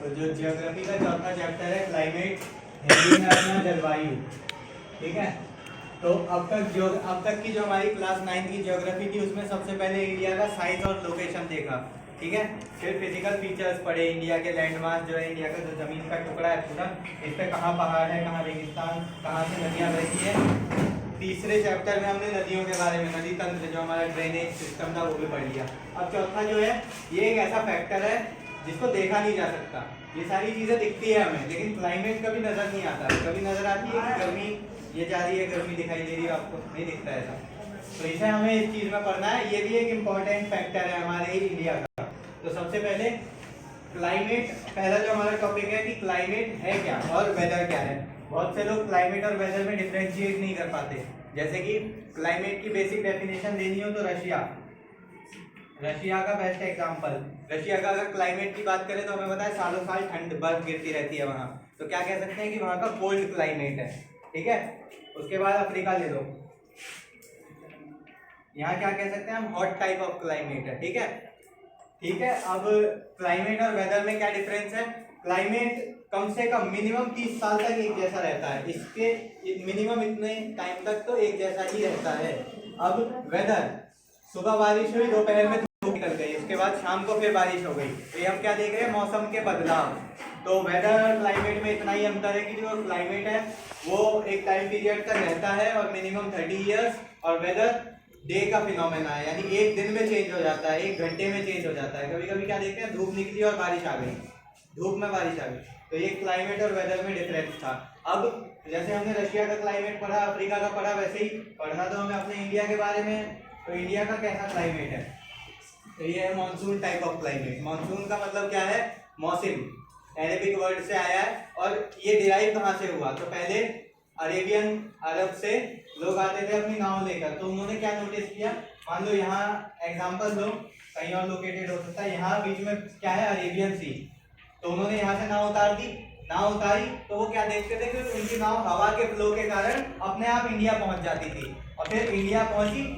तो जो ज्योग्राफी का चौथा चैप्टर है क्लाइमेट, हिंदी में अपना जलवायु। ठीक है, तो अब तक की जो हमारी क्लास 9 की ज्योग्राफी थी उसमें सबसे पहले इंडिया का साइज और लोकेशन देखा। ठीक है, फिर फिजिकल फीचर्स पढ़े, इंडिया के लैंडमार्क जो है, इंडिया का जो जमीन का टुकड़ा है पूरा, इस पे कहाँ पहाड़ है, कहाँ रेगिस्तान, कहाँ से नदियाँ बहती है। तीसरे चैप्टर में हमने नदियों के बारे में, नदी तंत्र जो हमारा ड्रेनेज सिस्टम था वो भी पढ़ लिया। अब चौथा जो है ये एक ऐसा फैक्टर है जिसको देखा नहीं जा सकता। ये सारी चीज़ें दिखती है हमें, लेकिन क्लाइमेट कभी नज़र नहीं आता। कभी नज़र आती है कि गर्मी ये जा रही है, गर्मी दिखाई दे रही है, आपको नहीं दिखता ऐसा। तो इसे हमें इस चीज़ में पढ़ना है, ये भी एक इम्पॉर्टेंट फैक्टर है हमारे इंडिया का। तो सबसे पहले क्लाइमेट, पहला जो हमारा टॉपिक है कि क्लाइमेट है क्या और वेदर क्या है। बहुत से लोग क्लाइमेट और वेदर में डिफ्रेंशिएट नहीं कर पाते। जैसे कि क्लाइमेट की बेसिक डेफिनेशन देनी हो तो रशिया का बेस्ट एग्जांपल। रशिया का अगर क्लाइमेट की बात करें तो हमें पता है सालों साल ठंड बर्फ गिरती रहती है वहाँ, तो क्या कह सकते हैं कि वहाँ का कोल्ड क्लाइमेट है। ठीक है, उसके बाद अफ्रीका ले लो, यहाँ क्या कह सकते हैं हम, हॉट टाइप ऑफ क्लाइमेट है। ठीक है, ठीक है। अब क्लाइमेट और वेदर में क्या डिफरेंस है। क्लाइमेट कम से कम मिनिमम 30 साल तक एक जैसा रहता है, इसके मिनिमम इतने टाइम तक तो एक जैसा ही रहता है। अब वेदर, सुबह बारिश हुई, दोपहर में धूप निकल गई, उसके बाद शाम को फिर बारिश हो गई, तो ये हम क्या देख रहे हैं, मौसम के बदलाव। तो वेदर और क्लाइमेट में इतना ही अंतर है कि जो क्लाइमेट है वो एक टाइम पीरियड तक रहता है और मिनिमम 30 ईयर्स, और वेदर डे का फिनोमेना है, यानी एक दिन में चेंज हो जाता है, एक घंटे में चेंज हो जाता है। कभी कभी क्या देखते हैं, धूप निकली और बारिश आ गई, धूप में बारिश आ गई। तो ये क्लाइमेट और वेदर में डिफरेंस था। अब जैसे हमने रशिया का क्लाइमेट पढ़ा, अफ्रीका का पढ़ा, वैसे ही पढ़ना तो हमें अपने इंडिया के बारे में। तो इंडिया का कैसा क्लाइमेट है, तो ये है monsoon type of climate. Monsoon का मतलब क्या है, मौसम, अरेबिक वर्ड से आया है। और ये डिराइव कहाँ से हुआ, तो पहले अरेबियन अरब से लोग आते थे अपनी नाव लेकर, तो उन्होंने क्या नोटिस किया, मान लो यहाँ एग्जांपल लो, कहीं और लोकेटेड हो सकता है, यहाँ बीच में क्या है, अरेबियन सी, तो उन्होंने यहाँ से नाव उतार दी। नाव उतारी तो वो क्या देखते थे कि उनकी नाव हवा के फ्लो के कारण अपने आप इंडिया पहुंच जाती थी, और फिर इंडिया पहुंची,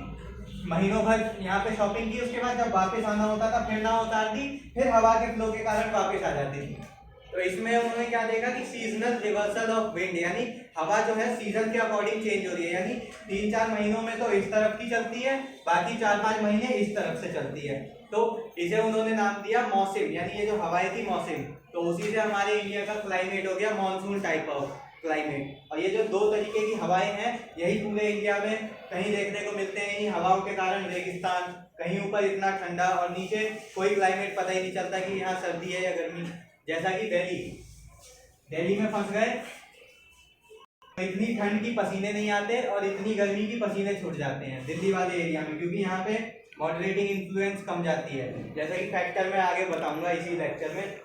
महीनों भर यहाँ पे शॉपिंग की, उसके बाद जब वापस आना होता था फिर नाव उतार दी, फिर हवा के फ्लो के कारण वापस आ जाती थी। तो इसमें उन्होंने क्या देखा कि सीजनल रिवर्सल ऑफ विंड, यानी हवा जो है सीजन के अकॉर्डिंग चेंज हो रही है, यानी 3-4 महीनों में तो इस तरफ की चलती है, बाकी 4-5 महीने इस तरफ से चलती है। तो इसे उन्होंने नाम दिया मौसम, यानी ये जो हवाएं थी मौसम। तो उसी से हमारे इंडिया का क्लाइमेट हो गया मानसून टाइप ऑफ क्लाइमेट। और ये जो दो तरीके की हवाएं हैं यही पूरे इंडिया में कहीं देखने को मिलते हैं। इन हवाओं के कारण रेगिस्तान, कहीं ऊपर इतना ठंडा और नीचे कोई क्लाइमेट पता ही नहीं चलता कि यहाँ सर्दी है या गर्मी। जैसा कि दिल्ली में फंस गए, इतनी ठंड की पसीने नहीं आते और इतनी गर्मी की पसीने छूट जाते हैं दिल्ली वाले एरिया में, क्योंकि यहाँ पे मॉडरेटिंग इन्फ्लुएंस कम जाती है, जैसा कि फैक्टर में आगे बताऊंगा इसी लेक्चर में।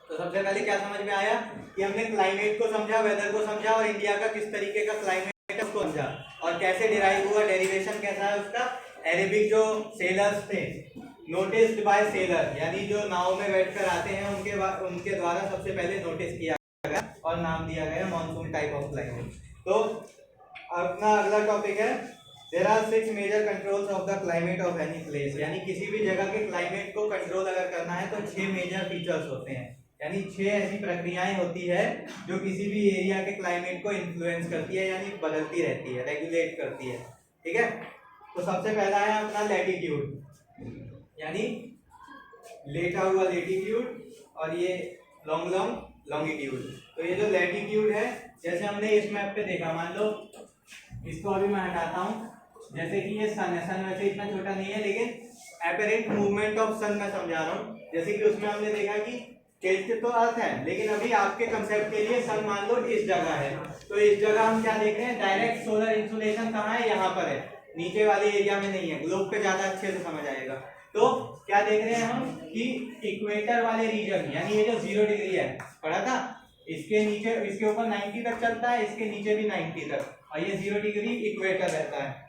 तो सबसे पहले क्या समझ में आया कि हमने क्लाइमेट को समझा, वेदर को समझा, और इंडिया का किस तरीके का क्लाइमेट है उसको समझा, और कैसे डिराइव हुआ, डेरिवेशन कैसा है उसका। अरेबिक जो सेलर्स थे, नोटिस्ड बाय सेलर, यानी जो नाव में बैठकर आते हैं उनके द्वारा सबसे पहले नोटिस किया गया और नाम दिया गया मानसून टाइप ऑफ क्लाइमेट। तो अपना अगला टॉपिक है, there are 6 major controls of the climate of any place, यानी किसी भी जगह के क्लाइमेट को कंट्रोल अगर करना है तो 6 मेजर फीचर्स होते हैं, यानी 6 ऐसी प्रक्रियाएं होती है जो किसी भी एरिया के क्लाइमेट को इन्फ्लुएंस करती है, यानी बदलती रहती है, रेगुलेट करती है। ठीक है, तो सबसे पहला है अपना लैटिट्यूड, यानी लेटा हुआ लेटीट्यूड, और ये लॉन्गिट्यूड। तो ये जो लैटिट्यूड है, जैसे हमने इस मैप पे देखा, मान लो इसको अभी मैं हटाता हूँ, जैसे कि ये सन है, सन वैसे इतना छोटा नहीं है, लेकिन एपरेंट मूवमेंट ऑफ सन मैं समझा रहा हूँ। जैसे कि उसमें हमने देखा कि टिल्ट तो अर्थ है, लेकिन अभी आपके कंसेप्ट के लिए सन मान लो इस जगह है, तो इस जगह हम क्या देख रहे हैं, डायरेक्ट सोलर इंसुलेशन कहाँ है, यहाँ पर है, नीचे वाले एरिया में नहीं है। ग्लोब पे ज्यादा अच्छे से समझ आएगा। तो क्या देख रहे हैं हम कि इक्वेटर वाले रीजन, यानी ये जो 0 डिग्री है, पढ़ा था, इसके नीचे, इसके ऊपर 90 तक चलता है, इसके नीचे भी 90 तक, और ये 0 डिग्री इक्वेटर रहता है।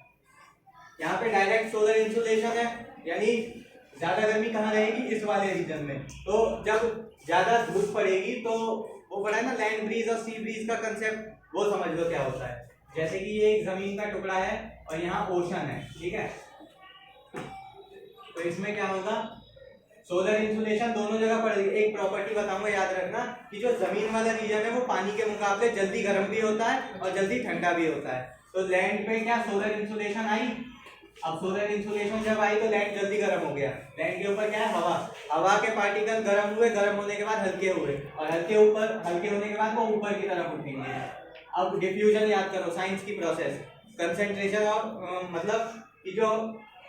यहाँ पे डायरेक्ट सोलर इंसुलेशन है, यानी ज्यादा गर्मी कहाँ रहेगी, इस वाले रीजन में। तो जब ज्यादा धूप पड़ेगी तो वो पड़ा है ना लैंड ब्रीज और सी ब्रीज का कंसेप्ट, वो समझ लो क्या होता है। जैसे कि ये एक जमीन का टुकड़ा है और यहाँ ओशन है, ठीक है, तो इसमें क्या होगा, सोलर इंसुलेशन दोनों जगह पड़ेगी। एक प्रॉपर्टी बताऊंगा, याद रखना कि जो जमीन वाला रीजन है वो पानी के मुकाबले जल्दी गर्म भी होता है और जल्दी ठंडा भी होता है। तो लैंड पे क्या सोलर इंसुलेशन आई, अब सोलर इंसुलेशन जब आई तो लैंड जल्दी गर्म हो गया। लैंड के ऊपर क्या है, हवा, हवा के पार्टिकल गर्म हुए, गर्म होने के बाद हल्के हुए और हल्के होने के बाद वो ऊपर की तरफ उठेंगे। अब डिफ्यूजन याद करो, साइंस की प्रोसेस, कंसेंट्रेशन और मतलब कि जो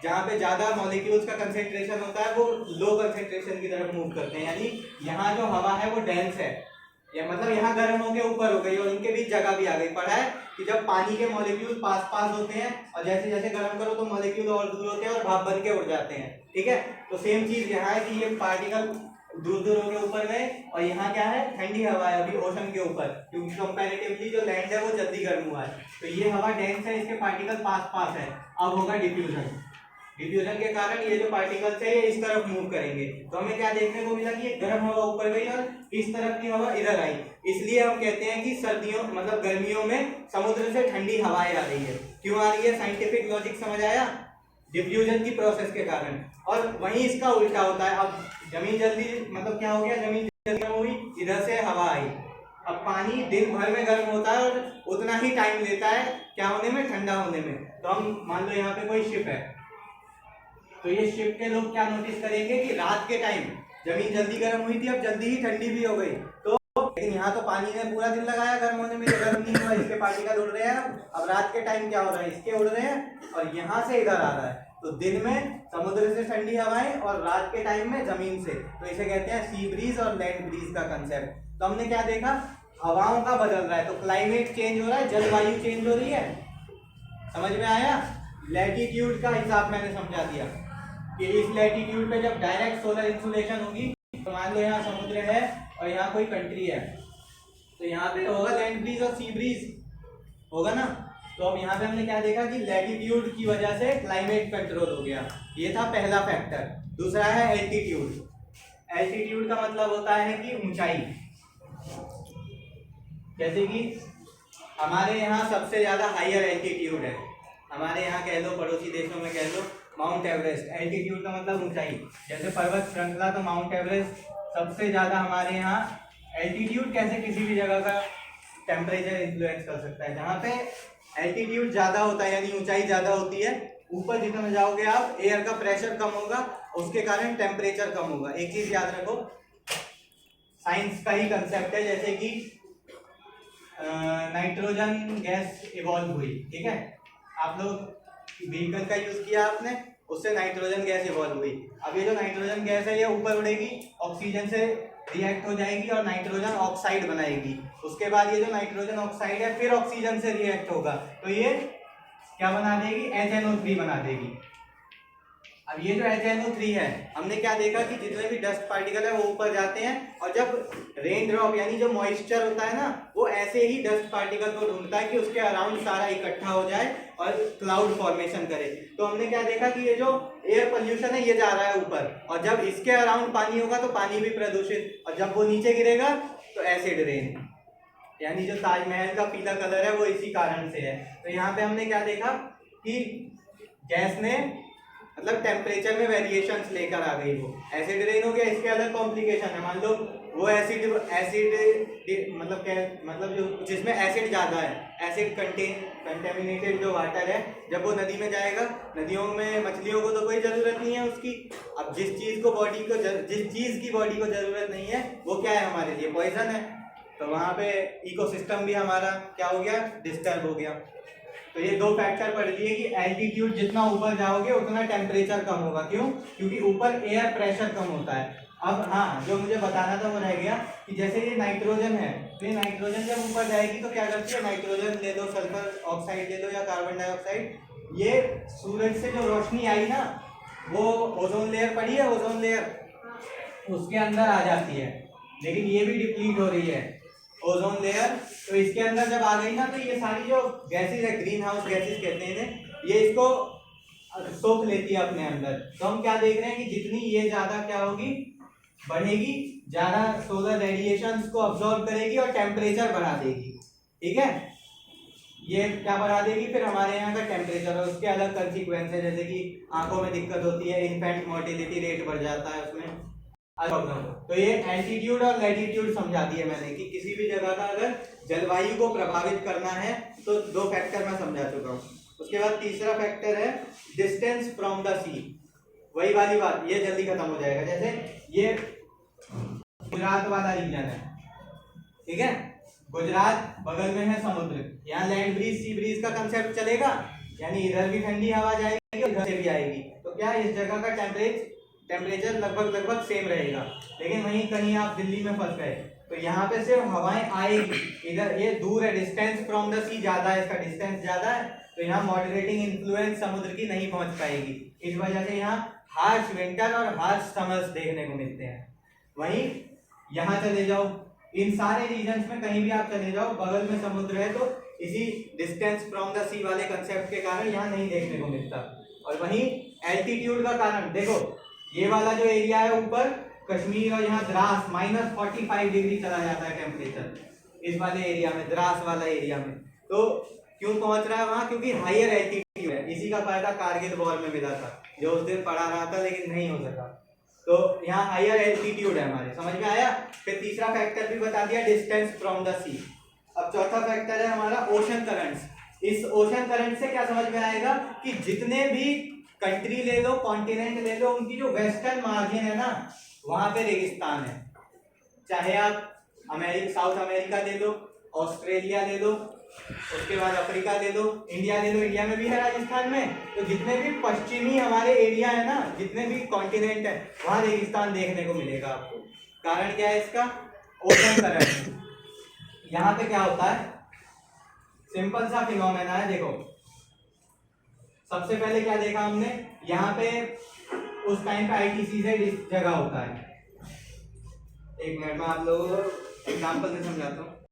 जहाँ पे ज्यादा मॉलिक्यूल्स का कंसेंट्रेशन होता है वो लो कंसेंट्रेशन की तरफ मूव करते हैं, यानी यहाँ जो हवा है वो डेंस है, या मतलब यहाँ गर्म हो गया ऊपर हो गई और इनके बीच जगह भी आ गई। पढ़ा है कि जब पानी के मॉलिक्यूल पास पास होते हैं और जैसे जैसे गर्म करो तो मॉलिक्यूल और दूर होते हैं और भाप बन के उड़ जाते हैं, ठीक है। तो सेम चीज यहाँ है कि ये पार्टिकल दूर दूर होके ऊपर गए और यहाँ क्या है, ठंडी हवा है अभी ओशन के ऊपर, क्योंकि कंपैरेटिवली जो लैंड है वो जल्दी गर्म हुआ है। तो ये हवा डेंस है, इसके पार्टिकल पास पास है। अब होगा डिफ्यूजन, डिफ्यूजन के कारण ये जो पार्टिकल्स है ये इस तरफ मूव करेंगे। तो हमें क्या देखने को मिला कि ये गर्म हवा ऊपर गई और इस तरफ की हवा इधर आई। इसलिए हम कहते हैं कि सर्दियों मतलब गर्मियों में समुद्र से ठंडी हवाएं आ रही है। क्यों आ रही है, साइंटिफिक लॉजिक समझ आया, डिफ्यूजन की प्रोसेस के कारण। और वहीं इसका उल्टा होता है, अब जमीन जल्दी मतलब क्या हो गया, जमीन जल्दी गर्म हुई, इधर से हवा आई। अब पानी दिन भर में गर्म होता है और उतना ही टाइम लेता है क्या होने में, ठंडा होने में। तो हम मान लो यहाँ पे कोई शिप है, तो ये शिप के लोग क्या नोटिस करेंगे कि रात के टाइम जमीन जल्दी गर्म हुई थी, अब जल्दी ही ठंडी भी हो गई। तो लेकिन यहाँ तो पानी ने पूरा दिन लगाया गर्म होने में, गर्म नहीं हुआ, इसके पार्टिकल उड़ रहे हैं। अब रात के टाइम क्या हो रहा है, इसके उड़ रहे हैं और यहाँ से इधर आ रहा है। तो दिन में समुद्र से ठंडी हवाएं और रात के टाइम में जमीन से। तो इसे कहते हैं सी ब्रीज और लैंड ब्रीज का कंसेप्ट। तो हमने क्या देखा, हवाओं का बदल रहा है, तो क्लाइमेट चेंज हो रहा है, जलवायु चेंज हो रही है। समझ में आया, लैटिट्यूड का हिसाब मैंने समझा दिया कि इस लैटिट्यूड पे जब डायरेक्ट सोलर इंसुलेशन होगी, तो मान लो यहाँ समुद्र है और यहाँ कोई कंट्री है, तो यहाँ पे होगा लैंड ब्रीज और सी ब्रीज होगा ना। तो अब यहाँ पे हमने क्या देखा कि लैटिट्यूड की वजह से क्लाइमेट कंट्रोल हो गया, ये था पहला फैक्टर। दूसरा है एल्टीट्यूड। एल्टीट्यूड का मतलब होता है कि ऊंचाई, जैसे कि हमारे यहाँ सबसे ज्यादा हायर एल्टीट्यूड है, हमारे यहाँ कह लो, पड़ोसी देशों में कह लो माउंट एवरेस्ट। एल्टीट्यूड का मतलब ऊंचाई, जैसे पर्वत श्रृंखला तो माउंट एवरेस्ट सबसे ज्यादा हमारे यहाँ। एल्टीट्यूड कैसे किसी भी जगह का टेम्परेचर इन्फ्लुएंस कर सकता है, जहाँ पे एल्टीट्यूड ज्यादा होता है यानी ऊंचाई ज्यादा होती है, ऊपर जितना जाओगे आप एयर का प्रेशर कम होगा, उसके कारण टेम्परेचर कम होगा। एक चीज याद रखो, साइंस का ही कंसेप्ट है, जैसे कि नाइट्रोजन गैस इवॉल्व हुई, ठीक है, आप लोग व्हीकल का यूज किया आपने, उससे नाइट्रोजन गैस इवॉल्व हुई। अब ये जो नाइट्रोजन गैस है ये ऊपर उड़ेगी, ऑक्सीजन से रिएक्ट हो जाएगी और नाइट्रोजन ऑक्साइड बनाएगी। उसके बाद ये जो नाइट्रोजन ऑक्साइड है फिर ऑक्सीजन से रिएक्ट होगा, तो ये क्या बना देगी, HNO3 बना देगी। अब ये जो HNO3 है, हमने क्या देखा कि जितने भी डस्ट पार्टिकल है वो ऊपर जाते हैं और जब रेन ड्रॉप यानी जो मॉइस्चर होता है ना, वो ऐसे ही डस्ट पार्टिकल को ढूंढता है कि उसके अराउंड सारा इकट्ठा हो जाए और क्लाउड फॉर्मेशन करे। तो हमने क्या देखा कि ये जो एयर पोल्यूशन है ये जा रहा है ऊपर, और जब इसके अराउंड पानी होगा तो पानी भी प्रदूषित, और जब वो नीचे गिरेगा तो एसिड रेन, यानी जो ताजमहल का पीला कलर है वो इसी कारण से है। तो यहाँ पे हमने क्या देखा कि गैस ने मतलब टेम्परेचर में वेरिएशंस लेकर आ गई, वो एसिड रेन हो गया। इसके अलग कॉम्प्लिकेशन है, मान लो वो एसिड मतलब क्या, मतलब जो जिसमें एसिड ज़्यादा है, एसिड कंटेमिनेटेड जो वाटर है, जब वो नदी में जाएगा, नदियों में मछलियों को तो कोई ज़रूरत नहीं है उसकी। अब जिस चीज़ की बॉडी को ज़रूरत नहीं है वो क्या है, हमारे लिए पॉइजन है। तो वहाँ पे इकोसिस्टम भी हमारा क्या हो गया, डिस्टर्ब हो गया। तो ये दो फैक्टर पढ़ लिए कि एल्टीट्यूड जितना ऊपर जाओगे उतना टेम्परेचर कम होगा। क्यों, क्योंकि ऊपर एयर प्रेशर कम होता है। अब हाँ, जो मुझे बताना था वो रह गया कि जैसे ये नाइट्रोजन है, तो ये नाइट्रोजन जब ऊपर जाएगी तो क्या करती है, नाइट्रोजन ले लो, सल्फर ऑक्साइड ले लो या कार्बन डाइऑक्साइड, ये सूरज से जो रोशनी आई ना, वो ओजोन लेयर पड़ी है, ओजोन लेयर उसके अंदर आ जाती है, लेकिन ये भी डिप्लीट हो रही है ओजोन लेयर। तो इसके अंदर जब आ गई ना, तो ये सारी जो गैसेज है, ग्रीन हाउस गैसेज कहते हैं इन्हें, ये इसको सोख लेती है अपने अंदर। तो हम क्या देख रहे हैं कि जितनी ये ज्यादा क्या होगी, बढ़ेगी, ज्यादा सोलर रेडिएशंस को अब्सॉर्ब करेगी और टेम्परेचर बढ़ा देगी, ठीक है। ये क्या बढ़ा देगी, फिर हमारे यहाँ का टेम्परेचर और उसके अलग कंसिक्वेंस है, जैसे कि आंखों में दिक्कत होती है, इन्फेंट मोर्टेलिटी रेट बढ़ जाता है उसमें। तो ये एल्टीट्यूड और लैटिट्यूड समझा दिए मैंने कि किसी भी जगह का अगर जलवायु को प्रभावित करना है तो दो फैक्टर मैं समझा चुका हूँ। उसके बाद तीसरा फैक्टर है डिस्टेंस फ्रॉम द सी। वही वाली बात, ये जल्दी खत्म हो जाएगा। जैसे ये गुजरात वाला रीजन है, ठीक है, गुजरात बगल में है समुद्र, यहाँ लैंड ब्रीज सी ब्रीज का कंसेप्ट चलेगा, यानी इधर भी ठंडी हवा जाएगी और इधर से भी आएगी। तो क्या इस जगह का टेम्परेचर लगभग सेम रहेगा। लेकिन वहीं कहीं आप दिल्ली में फंस गए तो यहाँ पे सिर्फ हवाएं आएगी, इधर ये दूर है, डिस्टेंस फ्रॉम द सी ज्यादा है, इसका डिस्टेंस ज्यादा है, तो यहाँ मॉडरेटिंग इन्फ्लुएंस समुद्र की नहीं पहुंच पाएगी। इस वजह से यहाँ हार्श विंटर और हार्श समर्स देखने को मिलते हैं। वहीं यहाँ चले जाओ, इन सारे रीजन्स में कहीं भी आप चले जाओ, बगल में समुद्र है तो इसी डिस्टेंस फ्रॉम द सी वाले कंसेप्ट के कारण यहाँ नहीं देखने को मिलता। और वहीं एल्टीट्यूड का कारण देखो, ये वाला जो एरिया है ऊपर कश्मीर और यहाँ द्रास -45 डिग्री चला जाता है टेम्परेचर इस वाले एरिया में, द्रास वाला एरिया में। तो क्यों पहुंच रहा है वहां? क्योंकि हायर एल्टीट्यूड है। इसी का फायदा कारगिल वॉर में मिला था, जो उस दिन पढ़ा रहा था लेकिन नहीं हो सका। तो यहाँ हायर एल्टीट्यूड है हमारे, समझ में आया। फिर तीसरा फैक्टर भी बता दिया, डिस्टेंस फ्रॉम द सी। अब चौथा फैक्टर है हमारा ओशन करंट्स। इस ओशन करंट से क्या समझ में आएगा कि जितने भी कंट्री ले लो, कॉन्टिनेंट ले लो, उनकी जो वेस्टर्न मार्जिन है ना, वहां पे रेगिस्तान है। चाहे आप साउथ अमेरिका ले लो, ऑस्ट्रेलिया ले लो, उसके बाद अफ्रीका ले लो, इंडिया ले लो, इंडिया में भी है राजस्थान में। तो जितने भी पश्चिमी हमारे एरिया है ना, जितने भी कॉन्टिनेंट है, वहां रेगिस्तान देखने को मिलेगा आपको। कारण क्या है इसका? Ocean current. यहाँ पे क्या होता है, सिंपल सा फिनोमेना है। देखो सबसे पहले क्या देखा हमने, यहाँ पे उस टाइम पे आईटीसी से जगह होता है। एक मिनट में आप लोगों को एग्जाम्पल से समझाता हूँ।